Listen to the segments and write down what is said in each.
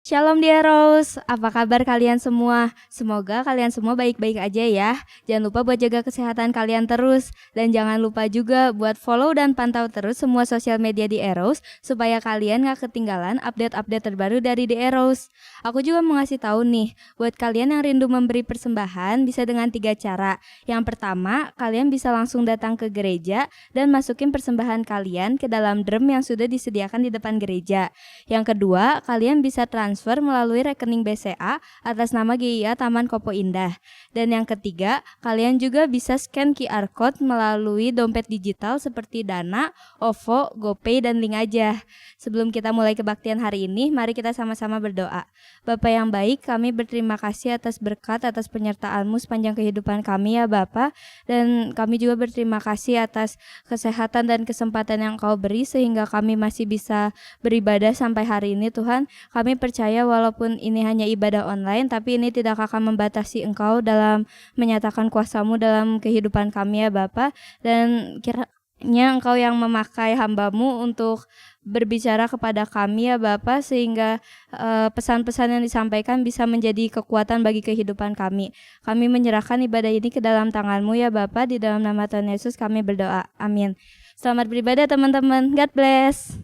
Shalom dia Rose, apa kabar kalian semua? Semoga kalian semua baik-baik aja ya. Jangan lupa buat jaga kesehatan kalian terus. Dan jangan lupa juga buat follow dan pantau terus semua sosial media di Eros supaya kalian gak ketinggalan update-update terbaru dari di Eros. Aku juga mau ngasih tahu nih, buat kalian yang rindu memberi persembahan bisa dengan 3 cara. Yang pertama, kalian bisa langsung datang ke gereja dan masukin persembahan kalian ke dalam drum yang sudah disediakan di depan gereja. Yang kedua, kalian bisa transfer melalui rekening BCA atas nama GIA Taman Kopo Indah. Dan yang ketiga, kalian juga bisa scan QR Code melalui dompet digital seperti Dana, OVO, GoPay, dan Link aja. Sebelum kita mulai kebaktian hari ini, mari kita sama-sama berdoa. Bapa yang baik, kami berterima kasih atas berkat, atas penyertaan-Mu sepanjang kehidupan kami ya Bapa. Dan kami juga berterima kasih atas kesehatan dan kesempatan yang Kau beri sehingga kami masih bisa beribadah sampai hari ini Tuhan. Kami percaya walaupun ini hanya ibadah online, tapi ini tidak akan membatasi Engkau dalam menyatakan kuasa-Mu dalam kehidupan kami ya Bapa. Dan kiranya Engkau yang memakai hamba-Mu untuk berbicara kepada kami ya Bapa, sehingga pesan-pesan yang disampaikan bisa menjadi kekuatan bagi kehidupan kami. Kami menyerahkan ibadah ini ke dalam tangan-Mu ya Bapa, di dalam nama Tuhan Yesus kami berdoa. Amin. Selamat beribadah teman-teman. God bless.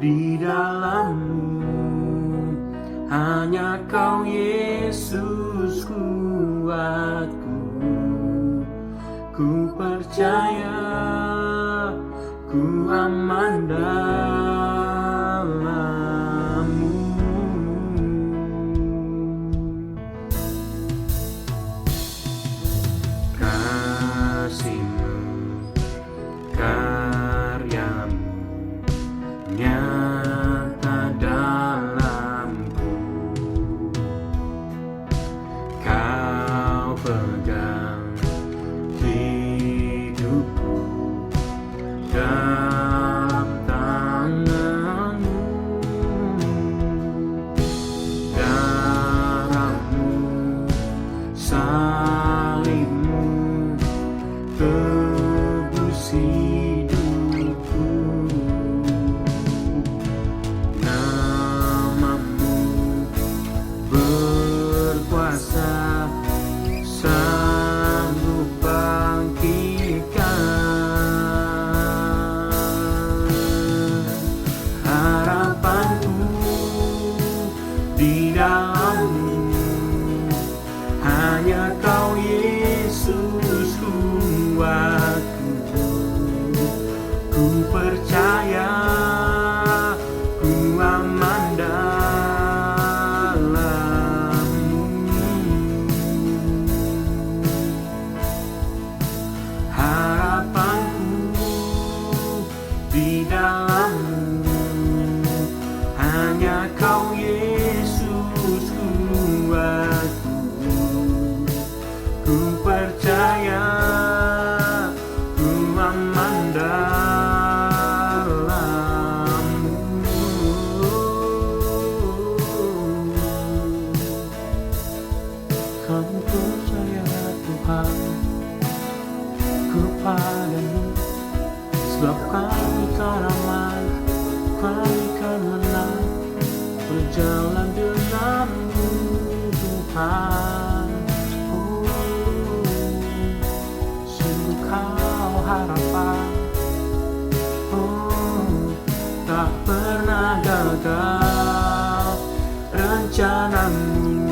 Di dalam-Mu hanya Kau Yesus kuatku. Ku percaya ku aman dalam-Mu. Kasih-Mu, karya-Mu nyata dalamku. Kau pegang hidupku dalam tangan-Mu. Darah-Mu, salib-Mu tebus hidupku. Nama-Mu berkuasa, sanggup bangkitkan. Harapanku di dalam-Mu hanya Kau Yesus kuatku. Ku percaya ku aman dalam-Mu. Harapanku di dalam-Mu hanya Kau Yesus kuatku. Ku percaya padamu, sebab kami kan aman, kami kan menang, berjalan denganmu Tuhan. Sungguh kau harapan, tak pernah gagal rencanamu,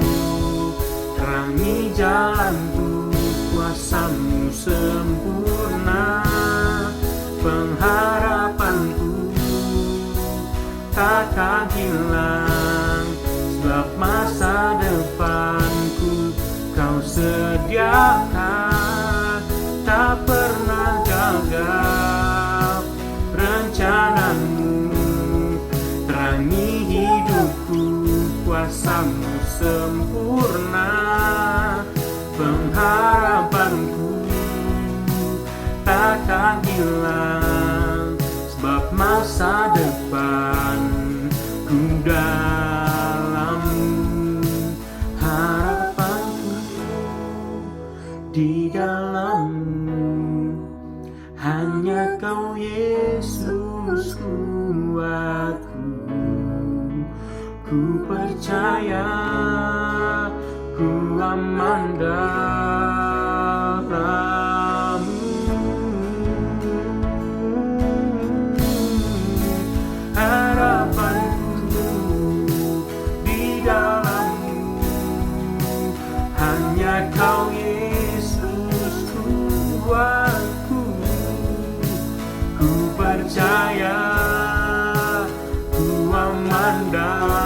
terangi jalanku, kuasamu sempurna, pengharapanku takkan hilang, sebab masa depanku kau sediakan, tak pernah gagal rencanamu, terangi hidupku, kuasamu sempurna, pengharapanku takkan hilang, sebab masa depanku dalammu, harapanku di dalammu, hanya kau Yesus kuatku, ku percaya, ku aman dalammu, harapanku di dalammu, hanya kau Yesus kuatku, ku percaya, ku aman dalammu,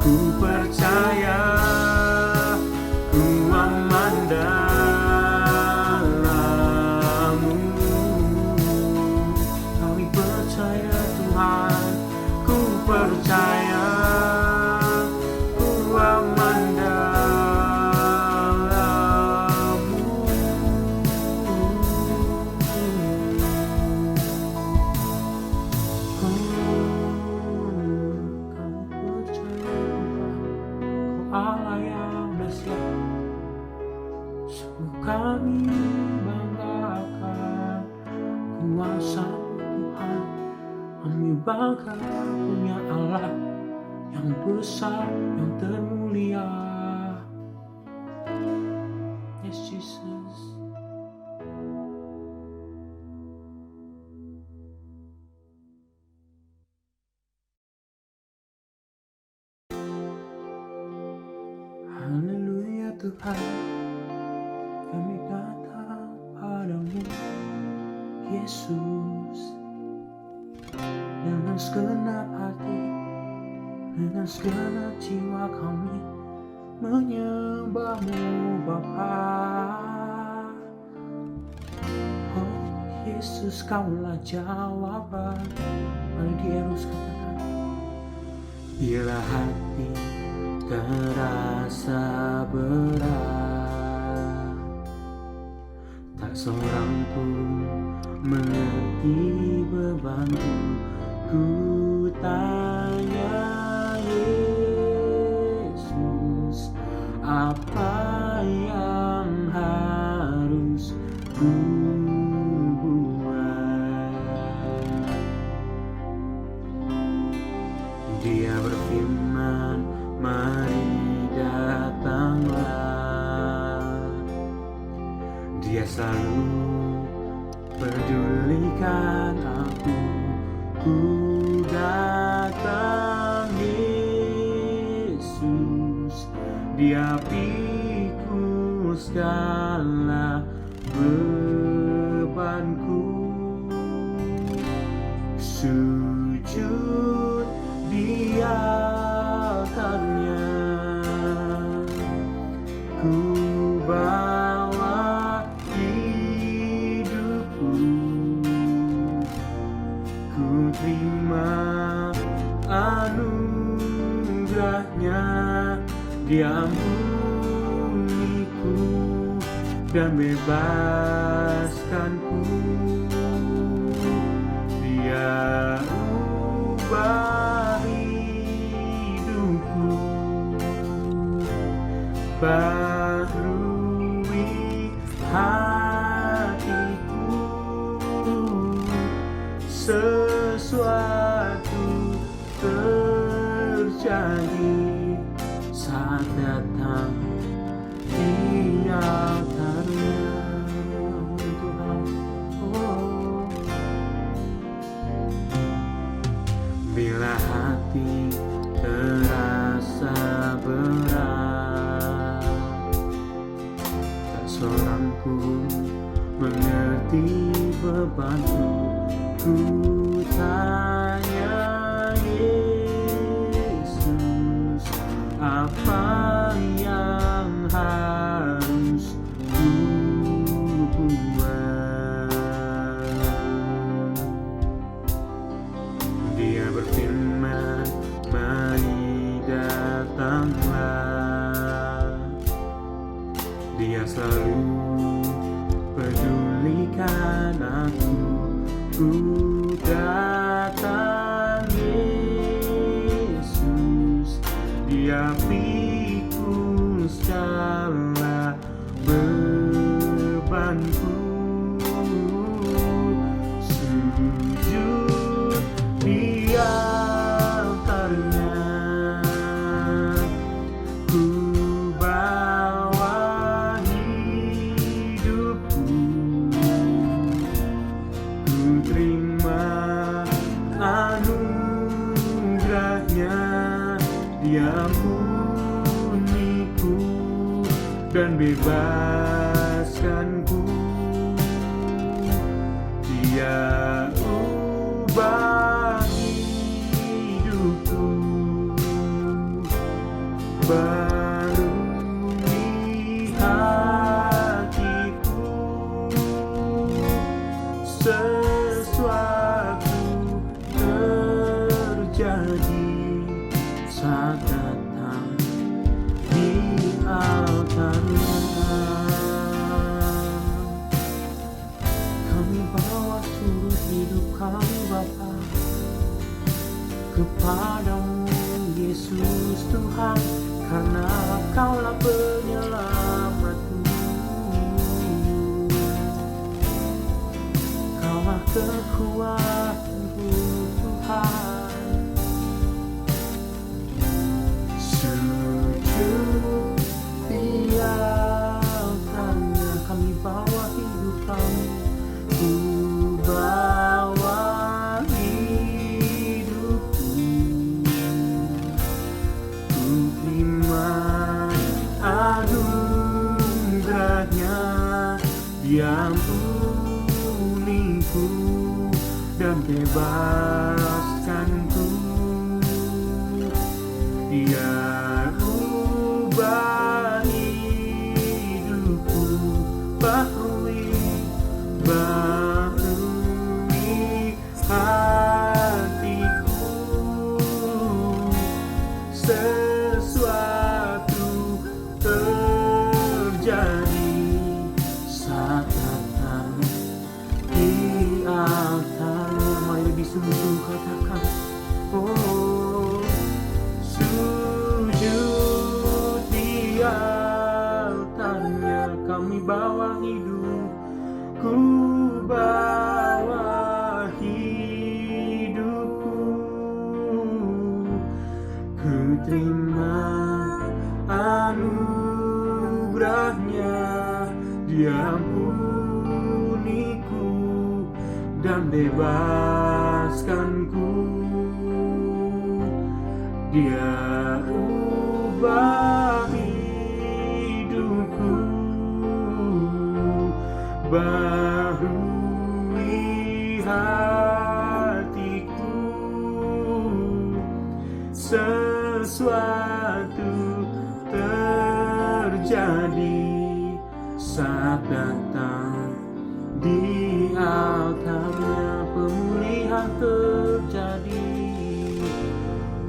ku percaya, ku aman dalammu. Kami percaya Tuhan, ku percaya, ku aman dalammu. Kami percaya Tuhan, Kau Allah yang dahsyat. Sungguh kami banggakan kuasa-Mu Tuhan. Kami bangga punya Allah yang besar, yang termulia. Yes, Jesus. Haleluya Tuhan, kami datang padamu Yesus, dengan segenap hati, dengan segenap jiwa kami menyembah-Mu Bapa. Oh Yesus, Kaulah jawaban. Mari dierus katakan, bila hati terasa berat, tak seorang pun mengerti bebanku, ku tanya Yesus, apa yang harus ku buat? Dia berfirman, mari datanglah. Dia selalu pedulikan aku, ku datang Yesus. Dia pikul segala bebanku, sujud di altarnya, ku bawa hidupku, ku terima anugerahnya. Dia ampuniku dan bebaskanku, Dia ubah hidupku, baharui hatiku. Sesuatu terjadi saat datang di altarnya. Tuhan, oh. Bila hati terasa berat, tak seorang pun mengerti bebanku. Ku tanya Yesus, apa yang harus ku buat? Dia berfirman, mari datanglah. Dia selalu pedulikan aku. Ku datang Yesus, Dia pikul segala bebanku. Sujud di altarnya, ku bawa hidupku. Ku terima anugerahnya, Dia ampuniku dan bebaskanku. Dia ubah hidupku, barui hatiku. Sesuatu terjadi saat datang di altarnya. Kami bawa seluruh hidup kami Bapa kepadamu Yesus Tuhan, karena Kaulah penyelamatku. Kaulah kekuatanku Tuhan. Sujud di altarnya, kami bawa hidup kami. Ku bawa hidupku, ku terima anugerahnya. Dia ampuniku dan bebaskanku. Dia ubah hidupku, barui hatiku. Sesuatu terjadi saat datang di altarnya. Mari lebih sungguh katakan, oh, sujud di altarnya. Kami bawa hidup, ku bawa hidupku. Ku terima anugerahnya, Dia ampuniku dan bebaskanku. Dia ubah hidupku, barui hatiku. Sesuatu terjadi saat datang di altarnya. Pemulihan terjadi,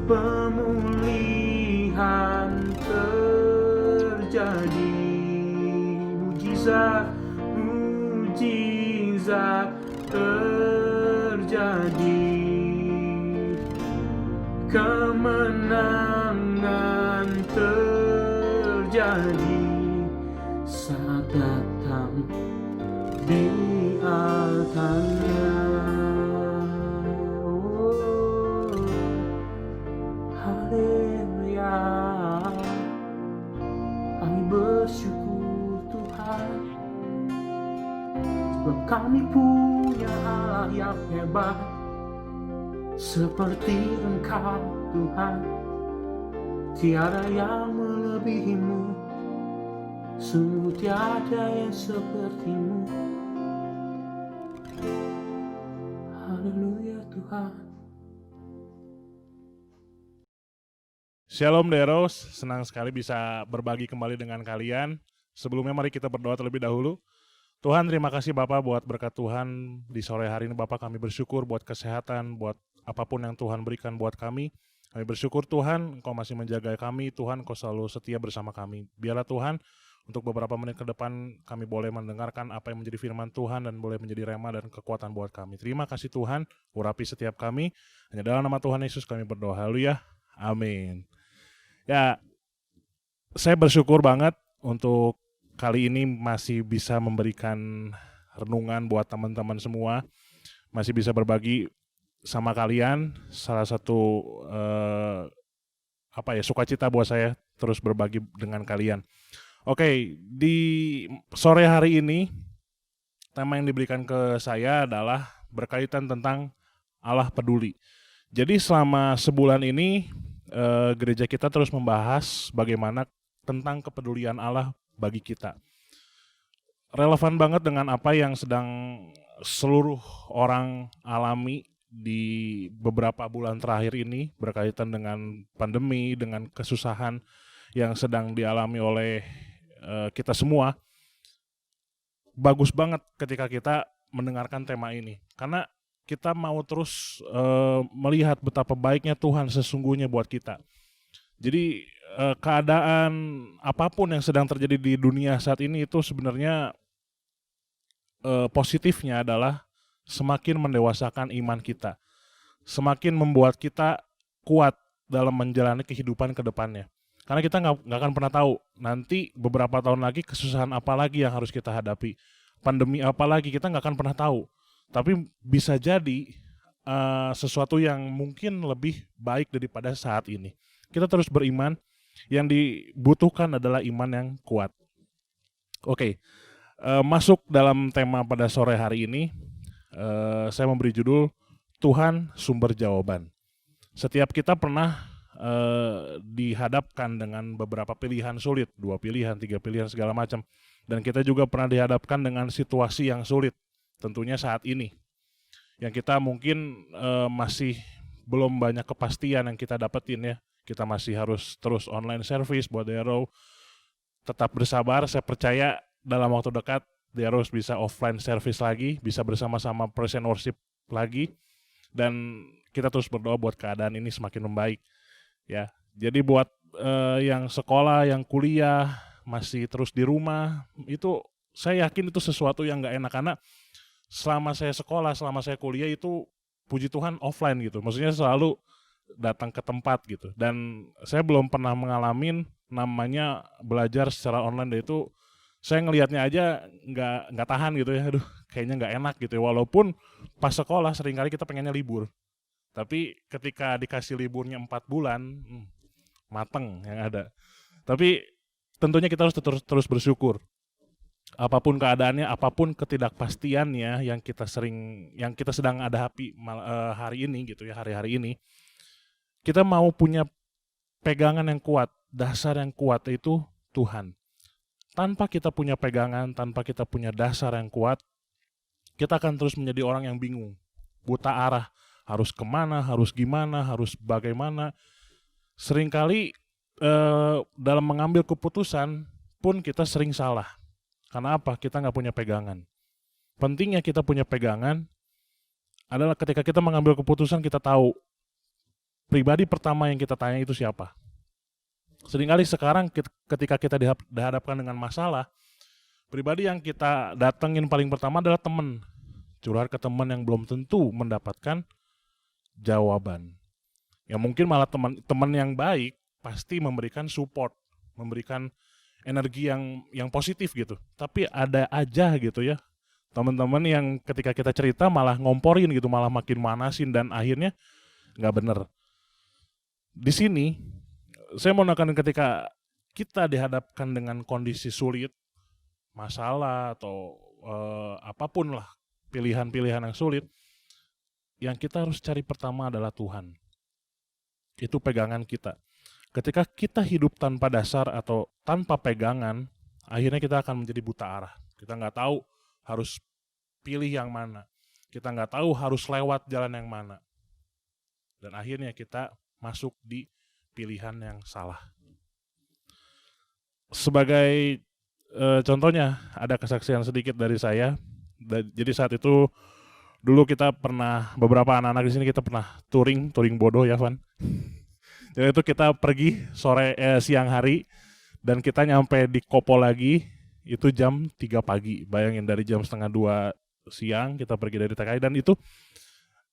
pemulihan terjadi. Mujizat, mujizat terjadi. Kemenangan terjadi. firman-Nya. Oh, haleluya. Kami bersyukur Tuhan, sebab kami punya Allah yang hebat seperti Engkau Tuhan. Tiada yang melebihimu, sungguh tiada yang sepertimu. Haleluya Tuhan. Shalom Deros, senang sekali bisa berbagi kembali dengan kalian. Sebelumnya mari kita berdoa terlebih dahulu. Tuhan, terima kasih Bapak buat berkat Tuhan di sore hari ini. Bapak, kami bersyukur buat kesehatan, buat apapun yang Tuhan berikan buat kami. Kami bersyukur Tuhan, Engkau masih menjaga kami. Tuhan, Engkau selalu setia bersama kami. Biarlah Tuhan, untuk beberapa menit ke depan kami boleh mendengarkan apa yang menjadi firman Tuhan dan boleh menjadi rema dan kekuatan buat kami. Terima kasih Tuhan, urapi setiap kami. Hanya dalam nama Tuhan Yesus kami berdoa. Haleluya. Amin. Ya, saya bersyukur banget untuk kali ini masih bisa memberikan renungan buat teman-teman semua. Masih bisa berbagi sama kalian. Salah satu sukacita buat saya terus berbagi dengan kalian. Oke, di sore hari ini tema yang diberikan ke saya adalah berkaitan tentang Allah peduli. Jadi selama sebulan ini gereja kita terus membahas bagaimana tentang kepedulian Allah bagi kita. Relevan banget dengan apa yang sedang seluruh orang alami di beberapa bulan terakhir ini berkaitan dengan pandemi, dengan kesusahan yang sedang dialami oleh kita semua. Bagus banget ketika kita mendengarkan tema ini, karena kita mau terus melihat betapa baiknya Tuhan sesungguhnya buat kita. Jadi keadaan apapun yang sedang terjadi di dunia saat ini itu sebenarnya positifnya adalah semakin mendewasakan iman kita, semakin membuat kita kuat dalam menjalani kehidupan ke depannya. Karena kita nggak akan pernah tahu nanti beberapa tahun lagi kesusahan apa lagi yang harus kita hadapi, pandemi apa lagi kita nggak akan pernah tahu. Tapi bisa jadi sesuatu yang mungkin lebih baik daripada saat ini. Kita terus beriman, yang dibutuhkan adalah iman yang kuat. Oke, masuk dalam tema pada sore hari ini, saya memberi judul Tuhan Sumber Jawaban. Setiap kita pernah dihadapkan dengan beberapa pilihan sulit, 2 pilihan, 3 pilihan segala macam. Dan kita juga pernah dihadapkan dengan situasi yang sulit. Tentunya saat ini, yang kita mungkin masih belum banyak kepastian yang kita dapetin ya. Kita masih harus terus online service buat Dero. Tetap bersabar, saya percaya dalam waktu dekat Dero bisa offline service lagi, bisa bersama-sama present worship lagi. Dan kita terus berdoa buat keadaan ini semakin membaik. Ya, jadi buat yang sekolah, yang kuliah, masih terus di rumah, itu saya yakin itu sesuatu yang gak enak, karena selama saya sekolah, selama saya kuliah itu puji Tuhan offline gitu. Maksudnya selalu datang ke tempat gitu. Dan saya belum pernah mengalami namanya belajar secara online, dan itu saya ngelihatnya aja nggak tahan gitu ya. Aduh, kayaknya nggak enak gitu ya. Walaupun pas sekolah seringkali kita pengennya libur. Tapi ketika dikasih liburnya 4 bulan, mateng yang ada. Tapi tentunya kita harus terus bersyukur. Apapun keadaannya, apapun ketidakpastiannya yang kita sedang hadapi hari ini gitu ya, hari-hari ini, kita mau punya pegangan yang kuat, dasar yang kuat, itu Tuhan. Tanpa kita punya pegangan, tanpa kita punya dasar yang kuat, kita akan terus menjadi orang yang bingung, buta arah, harus kemana, harus gimana, harus bagaimana. Seringkali dalam mengambil keputusan pun kita sering salah. Karena apa? Kita nggak punya pegangan. Pentingnya kita punya pegangan adalah ketika kita mengambil keputusan, kita tahu pribadi pertama yang kita tanya itu siapa. Seringkali sekarang ketika kita dihadapkan dengan masalah, pribadi yang kita datengin paling pertama adalah teman. Curhat ke teman yang belum tentu mendapatkan jawaban. Ya mungkin malah teman yang baik pasti memberikan support, memberikan energi yang positif gitu. Tapi ada aja gitu ya Teman-teman yang ketika kita cerita malah ngomporin gitu, malah makin manasin dan akhirnya nggak bener. Di sini saya mau menekan ketika kita dihadapkan dengan kondisi sulit, masalah atau apapun lah pilihan-pilihan yang sulit, yang kita harus cari pertama adalah Tuhan. Itu pegangan kita. Ketika kita hidup tanpa dasar atau tanpa pegangan, akhirnya kita akan menjadi buta arah. Kita nggak tahu harus pilih yang mana. Kita nggak tahu harus lewat jalan yang mana. Dan akhirnya kita masuk di pilihan yang salah. Sebagai contohnya, ada kesaksian sedikit dari saya. Jadi saat itu dulu kita pernah, beberapa anak-anak di sini kita pernah touring bodoh ya Van. Jadi itu kita pergi siang hari dan kita nyampe di Kopo lagi itu jam 3 pagi. Bayangin dari jam 1:30 siang kita pergi dari TKI, dan itu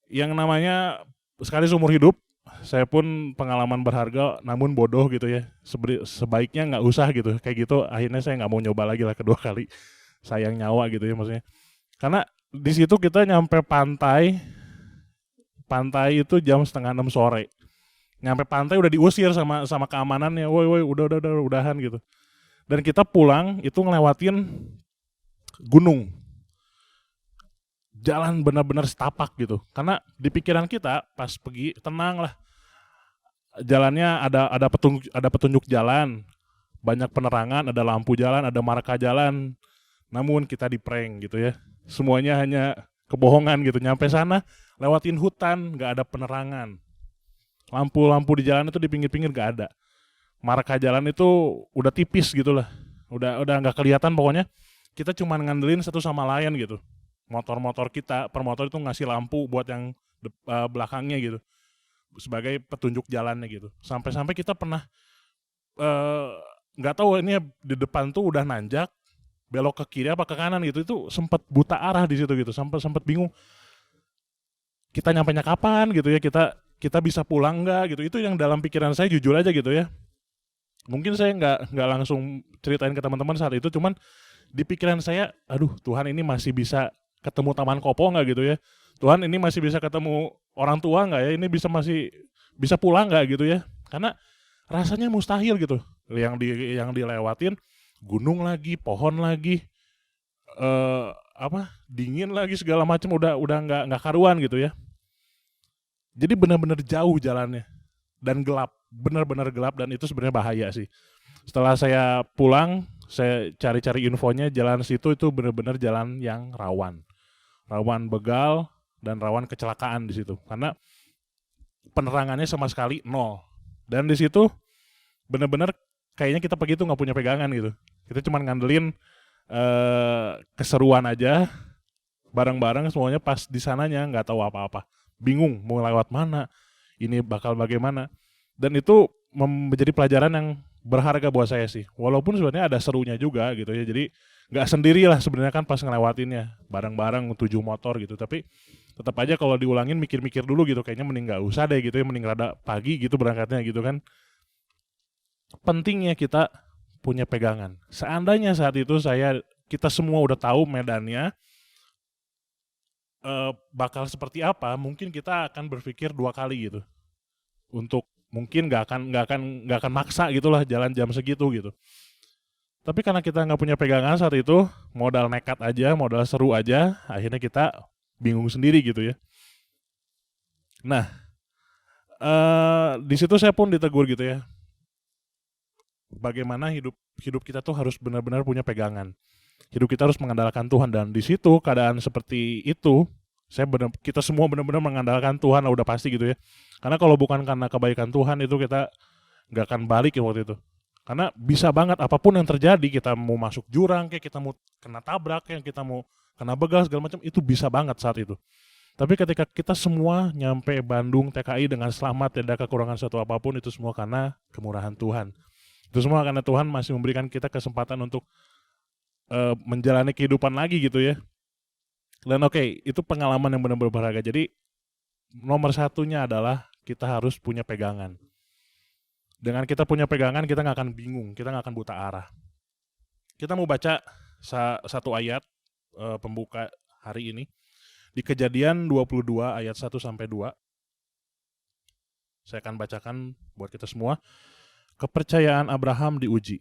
yang namanya sekali seumur hidup. Saya pun pengalaman berharga namun bodoh gitu ya. Sebaiknya nggak usah gitu. Kayak gitu akhirnya saya nggak mau nyoba lagi lah kedua kali. Sayang nyawa gitu ya maksudnya. Karena di situ kita nyampe pantai itu jam 5:30 sore. Nyampe pantai udah diusir sama keamanannya. Woi udahan gitu. Dan kita pulang itu ngelewatin gunung. Jalan benar-benar setapak gitu. Karena di pikiran kita pas pergi tenang lah. Jalannya ada petunjuk jalan, banyak penerangan, ada lampu jalan, ada marka jalan. Namun kita di-prank gitu ya. Semuanya hanya kebohongan gitu. Nyampe sana lewatin hutan, nggak ada penerangan. Lampu-lampu di jalan itu di pinggir-pinggir nggak ada. Marka jalan itu udah tipis gitu lah. Udah nggak kelihatan pokoknya. Kita cuma ngandelin satu sama lain gitu. Motor-motor kita, per motor itu ngasih lampu buat yang belakangnya gitu. Sebagai petunjuk jalannya gitu. Sampai-sampai kita pernah nggak tahu ini di depan tuh udah nanjak, belok ke kiri apa ke kanan gitu, itu sempat buta arah di situ gitu, sempat bingung kita nyampenya kapan gitu ya, kita bisa pulang nggak gitu. Itu yang dalam pikiran saya, jujur aja gitu ya. Mungkin saya nggak langsung ceritain ke teman-teman saat itu, cuman di pikiran saya, aduh Tuhan ini masih bisa ketemu Taman Kopo nggak gitu ya, Tuhan ini masih bisa ketemu orang tua nggak ya, ini masih bisa pulang nggak gitu ya. Karena rasanya mustahil gitu, yang dilewatin gunung lagi, pohon lagi, dingin lagi segala macam, udah nggak karuan gitu ya. Jadi benar-benar jauh jalannya dan gelap, benar-benar gelap, dan itu sebenarnya bahaya sih. Setelah saya pulang, saya cari-cari infonya, jalan situ itu benar-benar jalan yang rawan begal dan rawan kecelakaan di situ karena penerangannya sama sekali nol. Dan di situ benar-benar kayaknya kita pergi tuh nggak punya pegangan gitu. Kita cuma ngandelin keseruan aja, bareng-bareng semuanya. Pas di sananya nggak tahu apa-apa, bingung mau lewat mana, ini bakal bagaimana. Dan itu menjadi pelajaran yang berharga buat saya sih. Walaupun sebenarnya ada serunya juga gitu ya. Jadi nggak sendiri lah sebenarnya kan pas ngelewatinnya, bareng-bareng 7 motor gitu. Tapi tetap aja kalau diulangin mikir-mikir dulu gitu, kayaknya mending nggak usah deh gitu ya, mending rada pagi gitu berangkatnya gitu kan. Pentingnya kita punya pegangan. Seandainya saat itu kita semua udah tahu medannya bakal seperti apa, mungkin kita akan berpikir 2 kali gitu. Untuk mungkin nggak akan maksa gitulah jalan jam segitu gitu. Tapi karena kita nggak punya pegangan saat itu, modal nekat aja, modal seru aja, akhirnya kita bingung sendiri gitu ya. Nah, di situ saya pun ditegur gitu ya. Bagaimana hidup kita tuh harus benar-benar punya pegangan. Hidup kita harus mengandalkan Tuhan, dan di situ keadaan seperti itu, kita semua benar-benar mengandalkan Tuhan, udah pasti gitu ya. Karena kalau bukan karena kebaikan Tuhan itu kita nggak akan balik ya waktu itu. Karena bisa banget apapun yang terjadi, kita mau masuk jurang, kayak kita mau kena tabrak, kayak kita mau kena begal segala macam, itu bisa banget saat itu. Tapi ketika kita semua nyampe Bandung TKI dengan selamat, tidak kekurangan satu apapun, itu semua karena kemurahan Tuhan. Itu semua karena Tuhan masih memberikan kita kesempatan untuk menjalani kehidupan lagi gitu ya. Dan itu pengalaman yang benar-benar berharga. Jadi nomor satunya adalah kita harus punya pegangan. Dengan kita punya pegangan, kita nggak akan bingung, kita nggak akan buta arah. Kita mau baca satu ayat pembuka hari ini. Di Kejadian 22 ayat 1 sampai 2. Saya akan bacakan buat kita semua. Kepercayaan Abraham diuji.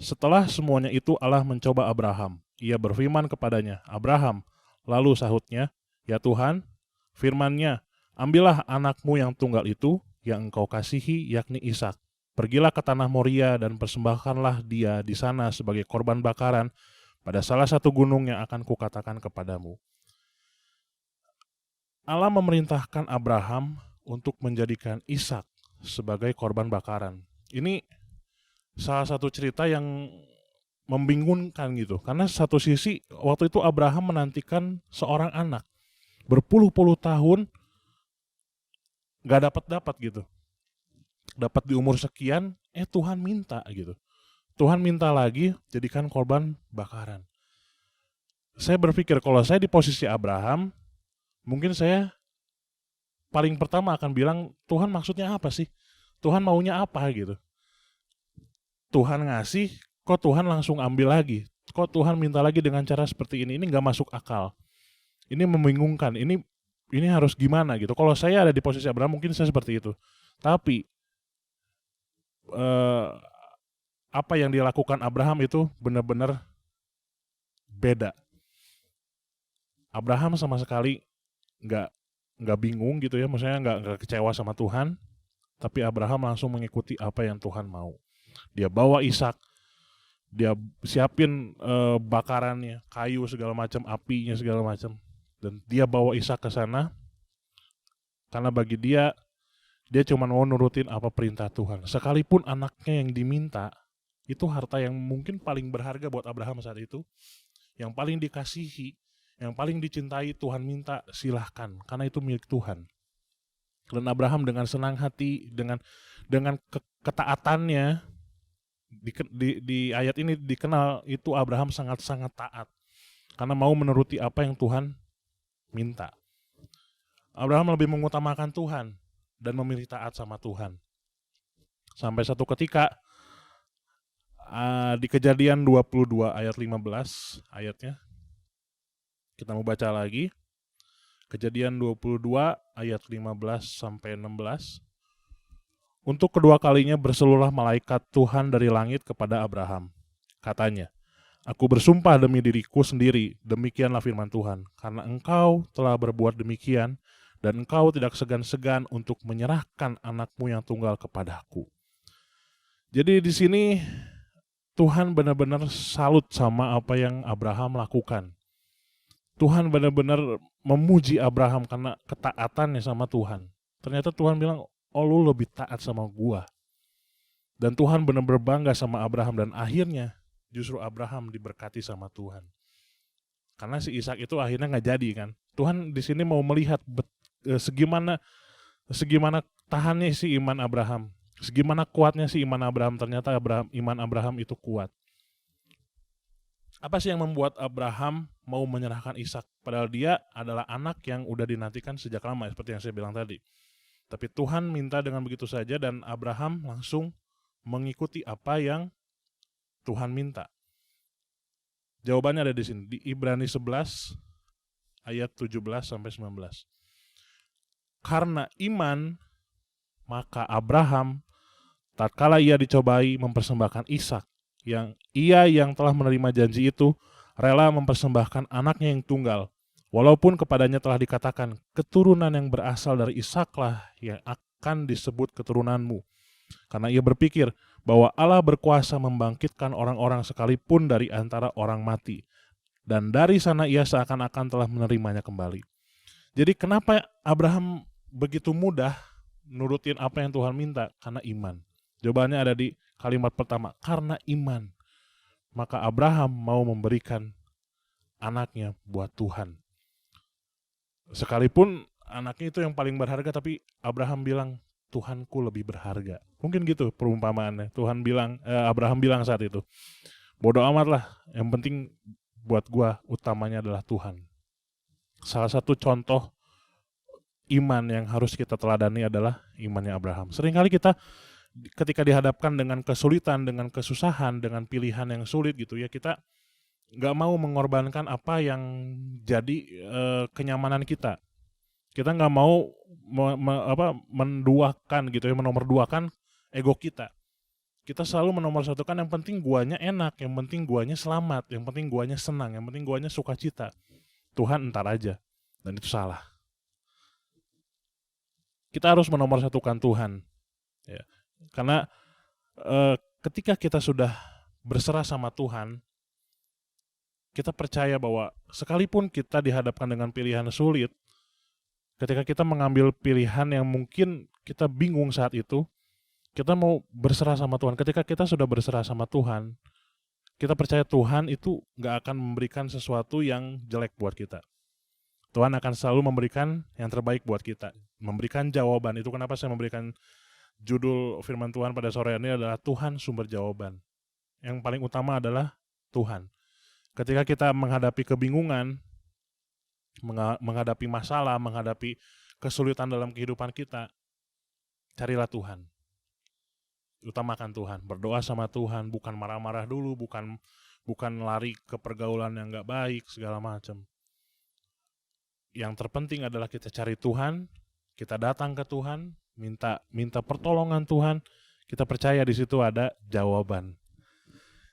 Setelah semuanya itu Allah mencoba Abraham. Ia berfirman kepadanya, "Abraham." Lalu sahutnya, "Ya Tuhan." Firman-Nya, "Ambillah anakmu yang tunggal itu, yang engkau kasihi, yakni Ishak. Pergilah ke tanah Moria dan persembahkanlah dia di sana sebagai korban bakaran pada salah satu gunung yang akan kukatakan kepadamu." Allah memerintahkan Abraham untuk menjadikan Ishak sebagai korban bakaran. Ini salah satu cerita yang membingungkan gitu. Karena satu sisi waktu itu Abraham menantikan seorang anak. Berpuluh-puluh tahun gak dapat gitu. Dapat di umur sekian, Tuhan minta gitu. Tuhan minta lagi jadikan korban bakaran. Saya berpikir kalau saya di posisi Abraham, mungkin saya paling pertama akan bilang, Tuhan maksudnya apa sih? Tuhan maunya apa gitu? Tuhan ngasih, kok Tuhan langsung ambil lagi? Kok Tuhan minta lagi dengan cara seperti ini? Ini gak masuk akal. Ini membingungkan. Ini harus gimana gitu? Kalau saya ada di posisi Abraham, mungkin saya seperti itu. Tapi apa yang dilakukan Abraham itu benar-benar beda. Abraham sama sekali nggak bingung gitu ya, maksudnya nggak kecewa sama Tuhan, tapi Abraham langsung mengikuti apa yang Tuhan mau. Dia bawa Ishak, dia siapin bakarannya, kayu segala macam, apinya segala macam, dan dia bawa Ishak ke sana karena bagi dia cuma mau nurutin apa perintah Tuhan. Sekalipun anaknya yang diminta itu harta yang mungkin paling berharga buat Abraham saat itu, yang paling dikasihi, yang paling dicintai, Tuhan minta silahkan, karena itu milik Tuhan. Dan Abraham dengan senang hati, dengan ketaatannya, di ayat ini dikenal itu Abraham sangat-sangat taat, karena mau menuruti apa yang Tuhan minta. Abraham lebih mengutamakan Tuhan dan memilih taat sama Tuhan. Sampai satu ketika di Kejadian 22 ayat 15 ayatnya, kita mau baca lagi. Kejadian 22 ayat 15 sampai 16. Untuk kedua kalinya berseluruhlah malaikat Tuhan dari langit kepada Abraham. Katanya, "Aku bersumpah demi diriku sendiri, demikianlah firman Tuhan, karena engkau telah berbuat demikian, dan engkau tidak segan-segan untuk menyerahkan anakmu yang tunggal kepadaku." Jadi di sini Tuhan benar-benar salut sama apa yang Abraham lakukan. Tuhan benar-benar memuji Abraham karena ketaatannya sama Tuhan. Ternyata Tuhan bilang, "Oh, lu lebih taat sama gua." Dan Tuhan benar-benar bangga sama Abraham, dan akhirnya justru Abraham diberkati sama Tuhan. Karena si Ishak itu akhirnya nggak jadi kan. Tuhan di sini mau melihat segimana tahannya si iman Abraham, segimana kuatnya si iman Abraham. Ternyata iman Abraham itu kuat. Apa sih yang membuat Abraham mau menyerahkan Ishak? Padahal dia adalah anak yang udah dinantikan sejak lama, seperti yang saya bilang tadi. Tapi Tuhan minta dengan begitu saja, dan Abraham langsung mengikuti apa yang Tuhan minta. Jawabannya ada di sini, di Ibrani 11 ayat 17 sampai 19. Karena iman, maka Abraham tatkala ia dicobai mempersembahkan Ishak, yang telah menerima janji itu rela mempersembahkan anaknya yang tunggal, walaupun kepadanya telah dikatakan, keturunan yang berasal dari Ishaklah yang akan disebut keturunanmu. Karena ia berpikir bahwa Allah berkuasa membangkitkan orang-orang sekalipun dari antara orang mati, dan dari sana ia seakan-akan telah menerimanya kembali. Jadi kenapa Abraham begitu mudah nurutin apa yang Tuhan minta? Karena iman. Jawabannya ada di kalimat pertama, karena iman. Maka Abraham mau memberikan anaknya buat Tuhan. Sekalipun anaknya itu yang paling berharga, tapi Abraham bilang, Tuhanku lebih berharga. Mungkin gitu perumpamaannya. Abraham bilang saat itu, bodoh amat lah, yang penting buat gua utamanya adalah Tuhan. Salah satu contoh iman yang harus kita teladani adalah imannya Abraham. Seringkali kita ketika dihadapkan dengan kesulitan, dengan kesusahan, dengan pilihan yang sulit gitu ya, kita nggak mau mengorbankan apa yang jadi kenyamanan kita. Kita nggak mau menduakan gitu ya, menomorduakan ego kita. Kita selalu menomorsatukan yang penting guanya enak, yang penting guanya selamat, yang penting guanya senang, yang penting guanya sukacita. Tuhan entar aja. Dan itu salah. Kita harus menomorsatukan Tuhan. Ya. Karena ketika kita sudah berserah sama Tuhan, kita percaya bahwa sekalipun kita dihadapkan dengan pilihan sulit, ketika kita mengambil pilihan yang mungkin kita bingung saat itu, kita mau berserah sama Tuhan. Ketika kita sudah berserah sama Tuhan, kita percaya Tuhan itu gak akan memberikan sesuatu yang jelek buat kita. Tuhan akan selalu memberikan yang terbaik buat kita. Memberikan jawaban. Itu kenapa saya memberikan judul firman Tuhan pada sore ini adalah Tuhan sumber jawaban. Yang paling utama adalah Tuhan. Ketika kita menghadapi kebingungan, menghadapi masalah, menghadapi kesulitan dalam kehidupan kita, carilah Tuhan. Utamakan Tuhan, berdoa sama Tuhan, bukan marah-marah dulu, bukan lari ke pergaulan yang gak baik, segala macam. Yang terpenting adalah kita cari Tuhan, kita datang ke Tuhan, minta pertolongan Tuhan, kita percaya di situ ada jawaban.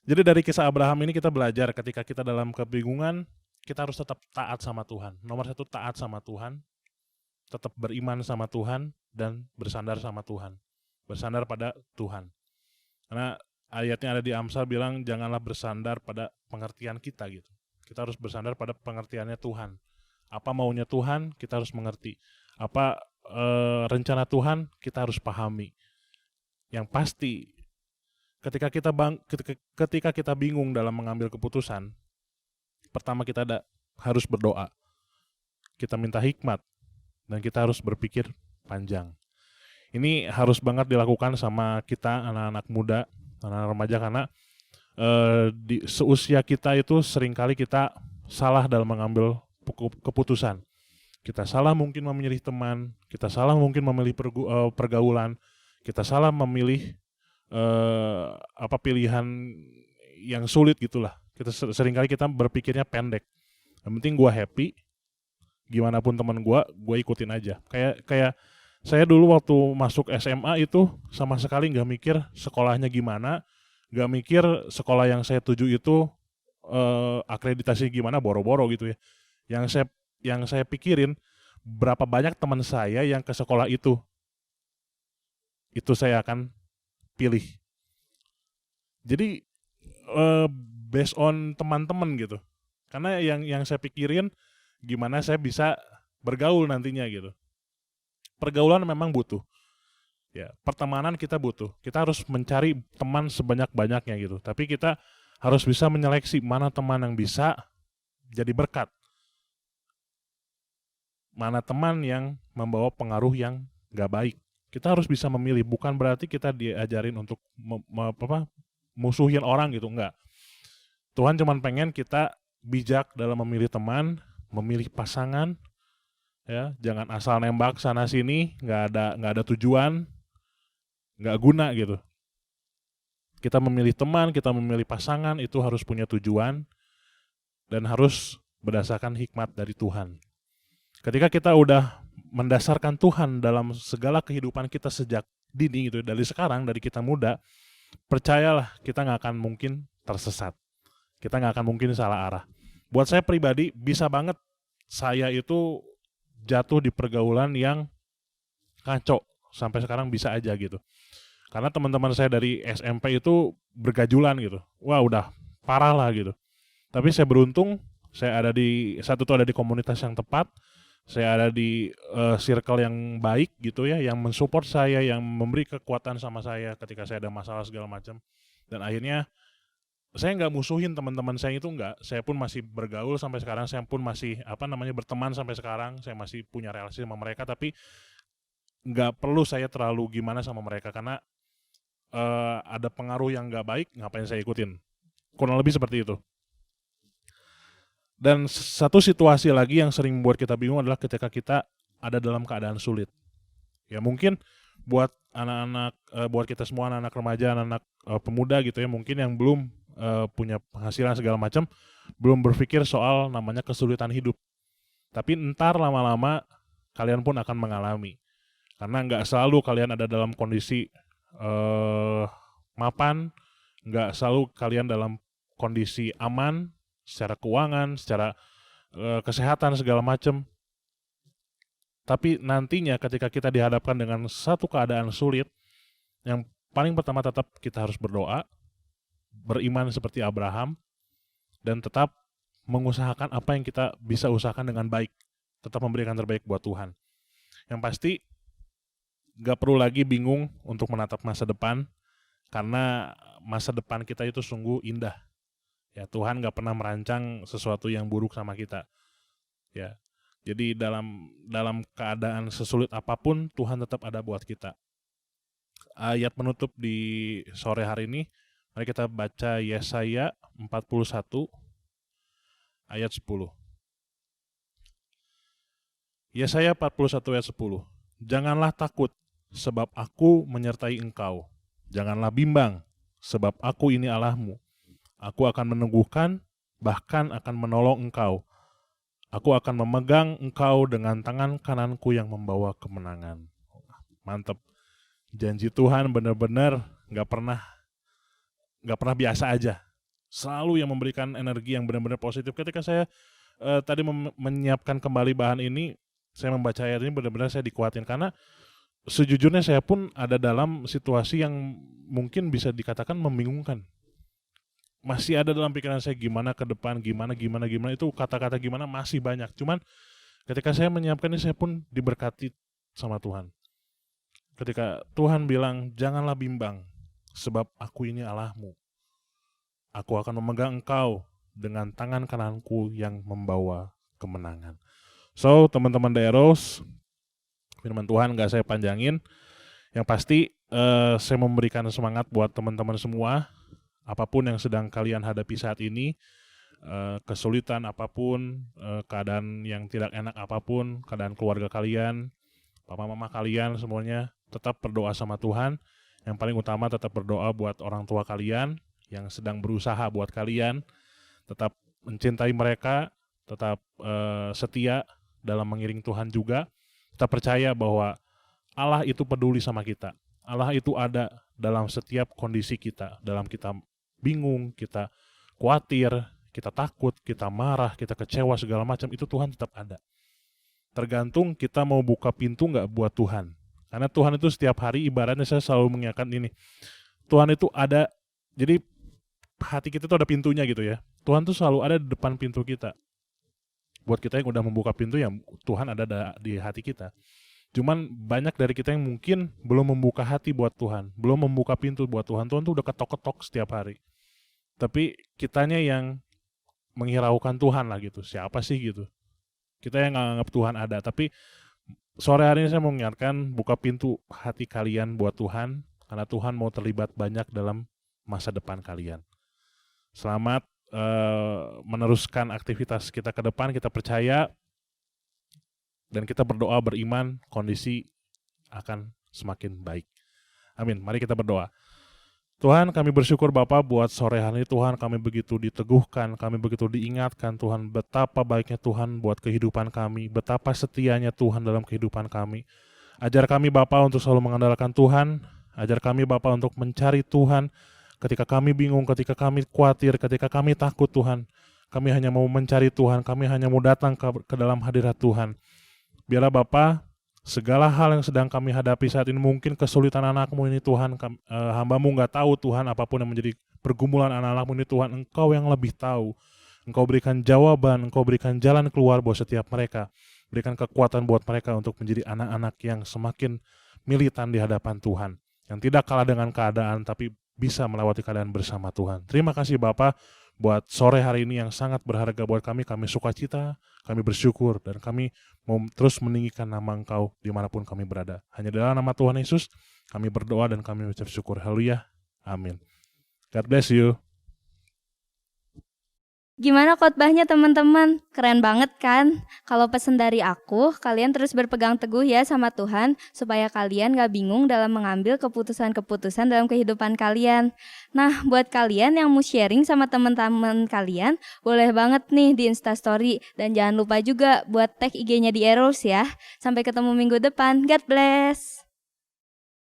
Jadi dari kisah Abraham ini kita belajar ketika kita dalam kebingungan, kita harus tetap taat sama Tuhan. Nomor 1, taat sama Tuhan, tetap beriman sama Tuhan, dan bersandar sama Tuhan. Bersandar pada Tuhan. Karena ayatnya ada di Amsal bilang janganlah bersandar pada pengertian kita gitu. Kita harus bersandar pada pengertiannya Tuhan. Apa maunya Tuhan, kita harus mengerti. Apa rencana Tuhan, kita harus pahami. Yang pasti ketika kita bingung dalam mengambil keputusan, pertama kita harus berdoa. Kita minta hikmat dan kita harus berpikir panjang. Ini harus banget dilakukan sama kita anak-anak muda, anak-anak remaja, karena di seusia kita itu seringkali kita salah dalam mengambil keputusan. Kita salah mungkin memilih teman, kita salah mungkin memilih pergaulan, kita salah memilih pilihan yang sulit gitulah. Seringkali kita berpikirnya pendek. Yang penting gue happy, gimana pun teman gue ikutin aja. Kayak saya dulu waktu masuk SMA itu sama sekali nggak mikir sekolahnya gimana, nggak mikir sekolah yang saya tuju itu akreditasi gimana, boro-boro gitu ya. Yang saya pikirin berapa banyak teman saya yang ke sekolah itu saya akan pilih. Jadi based on teman-teman gitu. Karena yang saya pikirin gimana saya bisa bergaul nantinya gitu. Pergaulan memang butuh. Ya, pertemanan kita butuh. Kita harus mencari teman sebanyak-banyaknya gitu. Tapi kita harus bisa menyeleksi mana teman yang bisa jadi berkat. Mana teman yang membawa pengaruh yang gak baik. Kita harus bisa memilih. Bukan berarti kita diajarin untuk musuhin orang gitu, enggak. Tuhan cuma pengen kita bijak dalam memilih teman, memilih pasangan. Ya, jangan asal nembak sana sini, nggak ada tujuan, nggak guna gitu. Kita memilih teman, kita memilih pasangan itu harus punya tujuan dan harus berdasarkan hikmat dari Tuhan. Ketika kita udah mendasarkan Tuhan dalam segala kehidupan kita sejak dini gitu, dari sekarang, dari kita muda, percayalah kita nggak akan mungkin tersesat, kita nggak akan mungkin salah arah. Buat saya pribadi bisa banget saya itu jatuh di pergaulan yang kacau sampai sekarang bisa aja gitu. Karena teman-teman saya dari SMP itu bergajulan gitu. Wah, udah parah lah gitu. Tapi saya beruntung, saya ada di komunitas yang tepat, saya ada di circle yang baik gitu ya, yang mensupport saya, yang memberi kekuatan sama saya ketika saya ada masalah segala macam. Dan akhirnya saya nggak musuhin teman-teman saya itu, nggak. Saya pun masih bergaul sampai sekarang, saya pun masih berteman sampai sekarang, saya masih punya relasi sama mereka, tapi nggak perlu saya terlalu gimana sama mereka karena ada pengaruh yang nggak baik, ngapain saya ikutin. Kurang lebih seperti itu. Dan satu situasi lagi yang sering membuat kita bingung adalah ketika kita ada dalam keadaan sulit. Ya mungkin buat anak-anak, buat kita semua anak-anak remaja, anak-anak pemuda gitu ya, mungkin yang belum punya penghasilan segala macam, belum berpikir soal namanya kesulitan hidup. Tapi entar lama-lama kalian pun akan mengalami. Karena nggak selalu kalian ada dalam kondisi mapan, nggak selalu kalian dalam kondisi aman, secara keuangan, secara kesehatan, segala macam. Tapi nantinya ketika kita dihadapkan dengan satu keadaan sulit, yang paling pertama tetap kita harus berdoa, beriman seperti Abraham, dan tetap mengusahakan apa yang kita bisa usahakan dengan baik. Tetap memberikan terbaik buat Tuhan. Yang pasti, gak perlu lagi bingung untuk menatap masa depan, karena masa depan kita itu sungguh indah. Ya, Tuhan gak pernah merancang sesuatu yang buruk sama kita. Ya, jadi dalam keadaan sesulit apapun, Tuhan tetap ada buat kita. Ayat penutup di sore hari ini, mari kita baca Yesaya 41 ayat 10. Yesaya 41 ayat 10. Janganlah takut, sebab aku menyertai engkau. Janganlah bimbang, sebab aku ini Allahmu. Aku akan meneguhkan, bahkan akan menolong engkau. Aku akan memegang engkau dengan tangan kananku yang membawa kemenangan. Mantap. Janji Tuhan benar-benar gak pernah biasa aja. Selalu yang memberikan energi yang benar-benar positif. Ketika saya tadi menyiapkan kembali bahan ini, saya membaca ayat ini benar-benar saya dikuatin. Karena sejujurnya saya pun ada dalam situasi yang mungkin bisa dikatakan membingungkan. Masih ada dalam pikiran saya gimana ke depan, gimana, itu kata-kata gimana masih banyak. Cuman ketika saya menyiapkan ini, saya pun diberkati sama Tuhan. Ketika Tuhan bilang, janganlah bimbang, sebab aku ini Allahmu. Aku akan memegang engkau dengan tangan kananku yang membawa kemenangan. So, teman-teman Daeros, firman Tuhan gak saya panjangin. Yang pasti, saya memberikan semangat buat teman-teman semua. Apapun yang sedang kalian hadapi saat ini, kesulitan apapun, keadaan yang tidak enak apapun, keadaan keluarga kalian, papa mama kalian semuanya, tetap berdoa sama Tuhan. Yang paling utama tetap berdoa buat orang tua kalian yang sedang berusaha buat kalian, tetap mencintai mereka, tetap setia dalam mengiring Tuhan juga. Kita percaya bahwa Allah itu peduli sama kita. Allah itu ada dalam setiap kondisi kita, dalam kita bingung, kita khawatir, kita takut, kita marah, kita kecewa, segala macam, itu Tuhan tetap ada. Tergantung kita mau buka pintu nggak buat Tuhan. Karena Tuhan itu setiap hari, ibaratnya saya selalu mengingatkan ini, Tuhan itu ada, jadi hati kita tuh ada pintunya gitu ya. Tuhan tuh selalu ada di depan pintu kita. Buat kita yang udah membuka pintu, ya Tuhan ada di hati kita. Cuman banyak dari kita yang mungkin belum membuka hati buat Tuhan, belum membuka pintu buat Tuhan. Tuhan tuh udah ketok-ketok setiap hari. Tapi kitanya yang menghiraukan Tuhan lah gitu. Siapa sih gitu? Kita yang nganggap Tuhan ada. Tapi sore hari ini saya mau mengingatkan, buka pintu hati kalian buat Tuhan, karena Tuhan mau terlibat banyak dalam masa depan kalian. Selamat meneruskan aktivitas kita ke depan. Kita percaya dan kita berdoa beriman, kondisi akan semakin baik. Amin. Mari kita berdoa. Tuhan, kami bersyukur Bapa buat sore hari ini. Tuhan, kami begitu diteguhkan, kami begitu diingatkan Tuhan, betapa baiknya Tuhan buat kehidupan kami, betapa setianya Tuhan dalam kehidupan kami. Ajar kami Bapa untuk selalu mengandalkan Tuhan, ajar kami Bapa untuk mencari Tuhan ketika kami bingung, ketika kami khawatir, ketika kami takut Tuhan. Kami hanya mau mencari Tuhan, kami hanya mau datang ke dalam hadirat Tuhan. Biarlah Bapa, segala hal yang sedang kami hadapi saat ini, mungkin kesulitan anak-Mu ini Tuhan, hamba-Mu gak tahu Tuhan, apapun yang menjadi pergumulan anak-anak-Mu ini Tuhan, Engkau yang lebih tahu. Engkau berikan jawaban, Engkau berikan jalan keluar buat setiap mereka. Berikan kekuatan buat mereka untuk menjadi anak-anak yang semakin militan di hadapan Tuhan. Yang tidak kalah dengan keadaan, tapi bisa melewati keadaan bersama Tuhan. Terima kasih Bapa buat sore hari ini yang sangat berharga buat kami. Kami sukacita, kami bersyukur, dan kami mau terus meninggikan nama Engkau dimanapun kami berada. Hanya dalam nama Tuhan Yesus kami berdoa dan kami mengucap syukur. Haleluya. Amin. God bless you. Gimana khotbahnya teman-teman? Keren banget kan? Kalau pesan dari aku, kalian terus berpegang teguh ya sama Tuhan supaya kalian gak bingung dalam mengambil keputusan-keputusan dalam kehidupan kalian. Nah, buat kalian yang mau sharing sama teman-teman kalian, boleh banget nih di Instastory. Dan jangan lupa juga buat tag IG-nya di Eros ya. Sampai ketemu minggu depan. God bless!